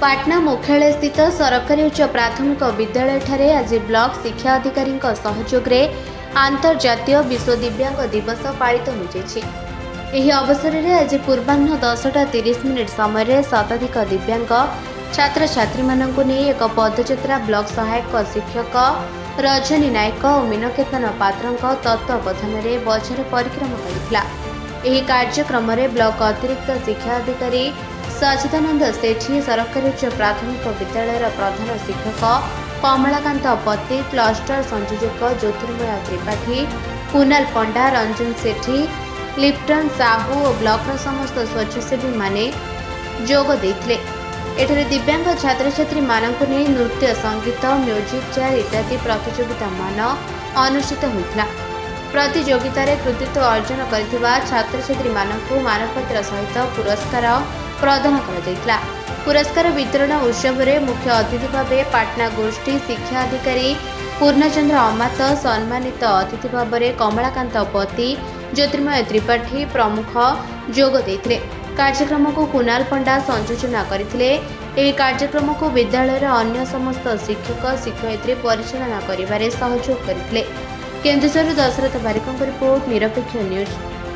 पाटना मुख्यालय स्थित सरकारी उच्च प्राथमिक विद्यालय आज ब्लॉक शिक्षा अधिकारी सहयोग में आंतर्जातीय विश्व दिव्यांग दिवस पालित हो अवसर में आज पूर्वाह्न 10:30 समय शताधिक दिव्यांग छात्र छात्री मानू नहीं एक पदयात्रा ब्लॉक सहायक शिक्षक रजनी नायक और मीनकेतन पात्र तत्वावधान में बजार परिक्रमा करथिला। एही कार्यक्रम में ब्लॉक अतिरिक्त शिक्षा अधिकारी सचिदानंद सेठी सरकारी उच्च प्राथमिक विद्यालय प्रधान शिक्षक कमलाकांत पति क्लस्टर संयोजक ज्योतिर्मय त्रिपाठी कुणाल पंडा रंजन सेठी लिप्टन साहू और ब्लॉक समस्त स्वच्छासेवी माने जोग देथिले। एठारे दिव्यांग छात्र छात्री मानक नहीं नृत्य संगीत म्यूजिक चेयर इत्यादि प्रतियोगिता मान अनुष्ठित होता। प्रतियोगिता कृतित्व अर्जन करथिबा छात्र छात्री मानक मानपत्र सहित पुरस्कार प्रदान करा। पुरस्कार वितरण उत्सव में मुख्य अतिथि भाव पाटना गोष्ठी शिक्षा अधिकारी पूर्णचंद्र अमात सम्मानित अतिथि भाव कमलाकांत पति ज्योतिर्मय त्रिपाठी प्रमुख जोग देथिले। कार्यक्रम को कुणाल पंडा संयोजना करथिले। एही कार्यक्रम को विद्यालय अन्य समस्त शिक्षक शिक्षयित्री परिचालना करिबारे सहयोग करथिले। केन्दुझर दशरथ बारिकଙ୍କ रिपोर्ट निरपेक्ष न्यूज।